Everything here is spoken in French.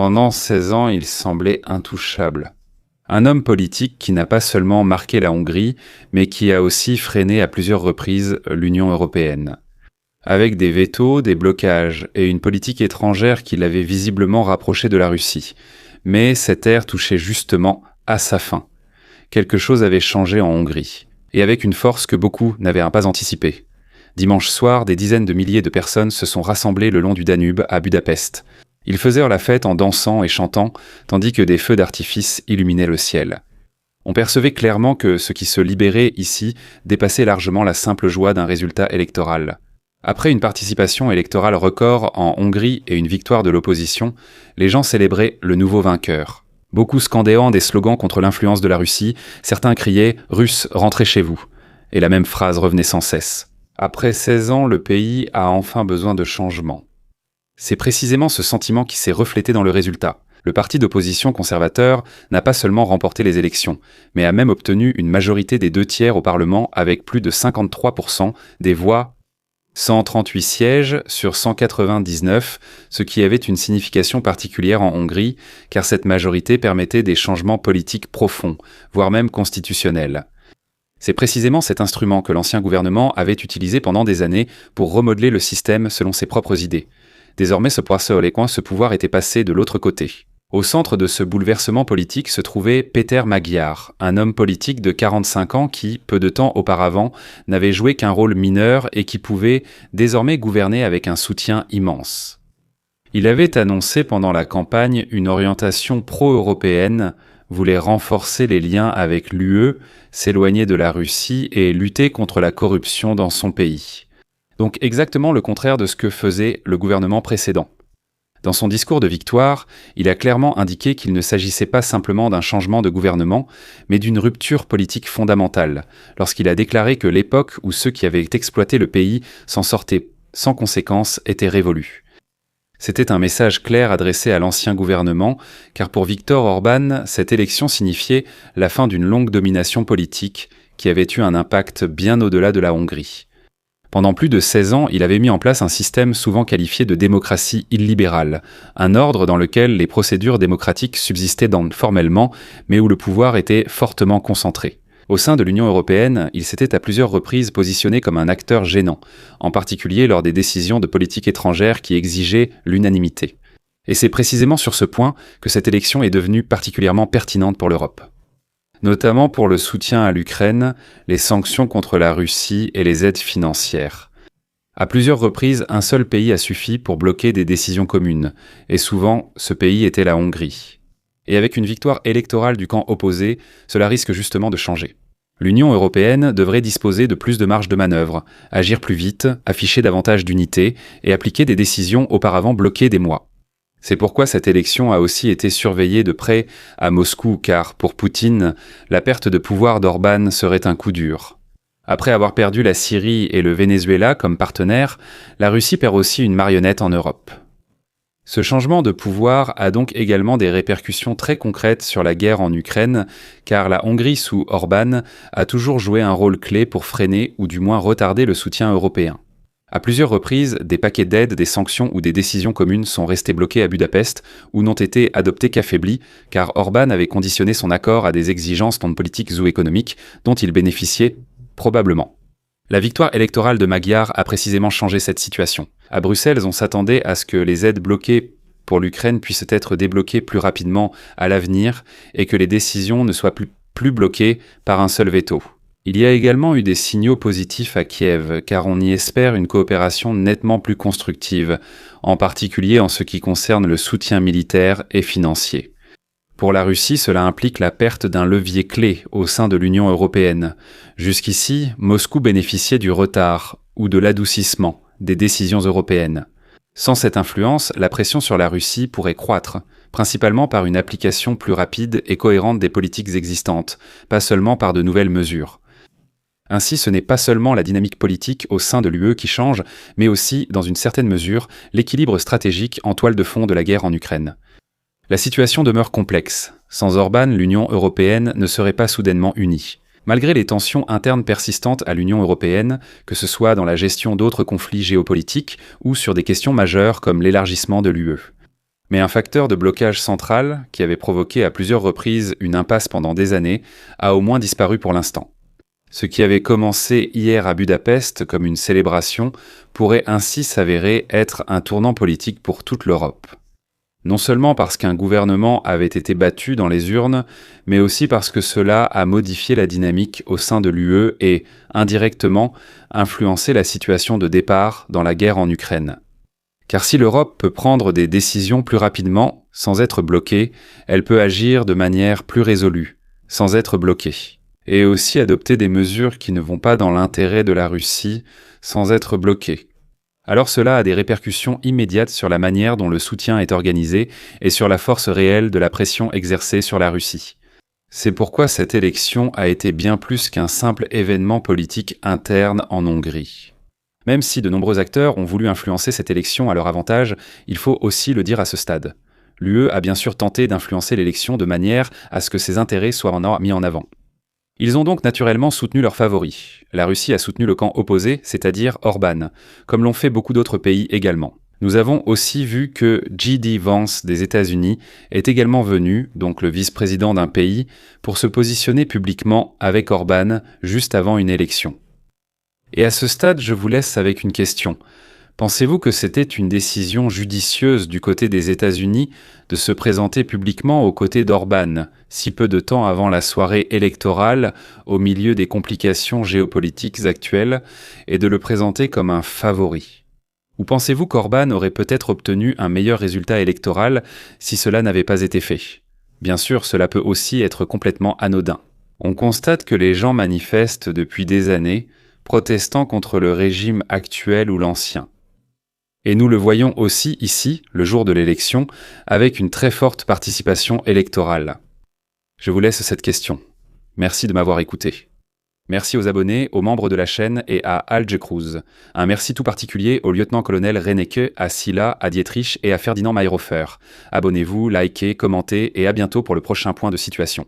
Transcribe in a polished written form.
Pendant 16 ans, il semblait intouchable. Un homme politique qui n'a pas seulement marqué la Hongrie, mais qui a aussi freiné à plusieurs reprises l'Union européenne. Avec des vétos, des blocages et une politique étrangère qui l'avait visiblement rapproché de la Russie. Mais cette ère touchait justement à sa fin. Quelque chose avait changé en Hongrie, et avec une force que beaucoup n'avaient pas anticipée. Dimanche soir, des dizaines de milliers de personnes se sont rassemblées le long du Danube à Budapest. Ils faisèrent la fête en dansant et chantant, tandis que des feux d'artifice illuminaient le ciel. On percevait clairement que ce qui se libérait ici dépassait largement la simple joie d'un résultat électoral. Après une participation électorale record en Hongrie et une victoire de l'opposition, les gens célébraient le nouveau vainqueur. Beaucoup scandéant des slogans contre l'influence de la Russie, certains criaient « Russes, rentrez chez vous !» Et la même phrase revenait sans cesse. Après 16 ans, le pays a enfin besoin de changement. C'est précisément ce sentiment qui s'est reflété dans le résultat. Le parti d'opposition conservateur n'a pas seulement remporté les élections, mais a même obtenu une majorité des 2/3 au Parlement avec plus de 53% des voix, 138 sièges sur 199, ce qui avait une signification particulière en Hongrie, car cette majorité permettait des changements politiques profonds, voire même constitutionnels. C'est précisément cet instrument que l'ancien gouvernement avait utilisé pendant des années pour remodeler le système selon ses propres idées. Désormais, ce pouvoir était passé de l'autre côté. Au centre de ce bouleversement politique se trouvait Péter Magyar, un homme politique de 45 ans qui, peu de temps auparavant, n'avait joué qu'un rôle mineur et qui pouvait désormais gouverner avec un soutien immense. Il avait annoncé pendant la campagne une orientation pro-européenne, voulait renforcer les liens avec l'UE, s'éloigner de la Russie et lutter contre la corruption dans son pays. Donc exactement le contraire de ce que faisait le gouvernement précédent. Dans son discours de victoire, il a clairement indiqué qu'il ne s'agissait pas simplement d'un changement de gouvernement, mais d'une rupture politique fondamentale, lorsqu'il a déclaré que l'époque où ceux qui avaient exploité le pays s'en sortaient sans conséquence était révolue. C'était un message clair adressé à l'ancien gouvernement, car pour Viktor Orban, cette élection signifiait la fin d'une longue domination politique qui avait eu un impact bien au-delà de la Hongrie. Pendant plus de 16 ans, il avait mis en place un système souvent qualifié de démocratie illibérale, un ordre dans lequel les procédures démocratiques subsistaient formellement, mais où le pouvoir était fortement concentré. Au sein de l'Union européenne, il s'était à plusieurs reprises positionné comme un acteur gênant, en particulier lors des décisions de politique étrangère qui exigeaient l'unanimité. Et c'est précisément sur ce point que cette élection est devenue particulièrement pertinente pour l'Europe. Notamment pour le soutien à l'Ukraine, les sanctions contre la Russie et les aides financières. À plusieurs reprises, un seul pays a suffi pour bloquer des décisions communes, et souvent, ce pays était la Hongrie. Et avec une victoire électorale du camp opposé, cela risque justement de changer. L'Union européenne devrait disposer de plus de marge de manœuvre, agir plus vite, afficher davantage d'unité et appliquer des décisions auparavant bloquées des mois. C'est pourquoi cette élection a aussi été surveillée de près à Moscou, car pour Poutine, la perte de pouvoir d'Orban serait un coup dur. Après avoir perdu la Syrie et le Venezuela comme partenaires, la Russie perd aussi une marionnette en Europe. Ce changement de pouvoir a donc également des répercussions très concrètes sur la guerre en Ukraine, car la Hongrie sous Orban a toujours joué un rôle clé pour freiner ou du moins retarder le soutien européen. À plusieurs reprises, des paquets d'aides, des sanctions ou des décisions communes sont restés bloqués à Budapest ou n'ont été adoptés qu'affaiblis, car Orban avait conditionné son accord à des exigences non politiques ou économiques dont il bénéficiait probablement. La victoire électorale de Magyar a précisément changé cette situation. À Bruxelles, on s'attendait à ce que les aides bloquées pour l'Ukraine puissent être débloquées plus rapidement à l'avenir et que les décisions ne soient plus bloquées par un seul veto. Il y a également eu des signaux positifs à Kiev, car on y espère une coopération nettement plus constructive, en particulier en ce qui concerne le soutien militaire et financier. Pour la Russie, cela implique la perte d'un levier clé au sein de l'Union européenne. Jusqu'ici, Moscou bénéficiait du retard ou de l'adoucissement des décisions européennes. Sans cette influence, la pression sur la Russie pourrait croître, principalement par une application plus rapide et cohérente des politiques existantes, pas seulement par de nouvelles mesures. Ainsi, ce n'est pas seulement la dynamique politique au sein de l'UE qui change, mais aussi, dans une certaine mesure, l'équilibre stratégique en toile de fond de la guerre en Ukraine. La situation demeure complexe. Sans Orban, l'Union européenne ne serait pas soudainement unie. Malgré les tensions internes persistantes à l'Union européenne, que ce soit dans la gestion d'autres conflits géopolitiques ou sur des questions majeures comme l'élargissement de l'UE. Mais un facteur de blocage central, qui avait provoqué à plusieurs reprises une impasse pendant des années, a au moins disparu pour l'instant. Ce qui avait commencé hier à Budapest comme une célébration pourrait ainsi s'avérer être un tournant politique pour toute l'Europe. Non seulement parce qu'un gouvernement avait été battu dans les urnes, mais aussi parce que cela a modifié la dynamique au sein de l'UE et, indirectement, influencé la situation de départ dans la guerre en Ukraine. Car si l'Europe peut prendre des décisions plus rapidement, sans être bloquée, elle peut agir de manière plus résolue, sans être bloquée. Et aussi adopter des mesures qui ne vont pas dans l'intérêt de la Russie, sans être bloquée. Alors cela a des répercussions immédiates sur la manière dont le soutien est organisé et sur la force réelle de la pression exercée sur la Russie. C'est pourquoi cette élection a été bien plus qu'un simple événement politique interne en Hongrie. Même si de nombreux acteurs ont voulu influencer cette élection à leur avantage, il faut aussi le dire à ce stade. L'UE a bien sûr tenté d'influencer l'élection de manière à ce que ses intérêts soient mis en avant. Ils ont donc naturellement soutenu leurs favoris. La Russie a soutenu le camp opposé, c'est-à-dire Orban, comme l'ont fait beaucoup d'autres pays également. Nous avons aussi vu que J.D. Vance des États-Unis est également venu, donc le vice-président d'un pays, pour se positionner publiquement avec Orban juste avant une élection. Et à ce stade, je vous laisse avec une question. Pensez-vous que c'était une décision judicieuse du côté des États-Unis de se présenter publiquement aux côtés d'Orban, si peu de temps avant la soirée électorale, au milieu des complications géopolitiques actuelles, et de le présenter comme un favori? Ou pensez-vous qu'Orban aurait peut-être obtenu un meilleur résultat électoral si cela n'avait pas été fait? Bien sûr, cela peut aussi être complètement anodin. On constate que les gens manifestent depuis des années, protestant contre le régime actuel ou l'ancien. Et nous le voyons aussi ici, le jour de l'élection, avec une très forte participation électorale. Je vous laisse cette question. Merci de m'avoir écouté. Merci aux abonnés, aux membres de la chaîne et à Alge Cruz. Un merci tout particulier au lieutenant-colonel Rennecke, à Silla, à Dietrich et à Ferdinand Mayrhofer. Abonnez-vous, likez, commentez et à bientôt pour le prochain point de situation.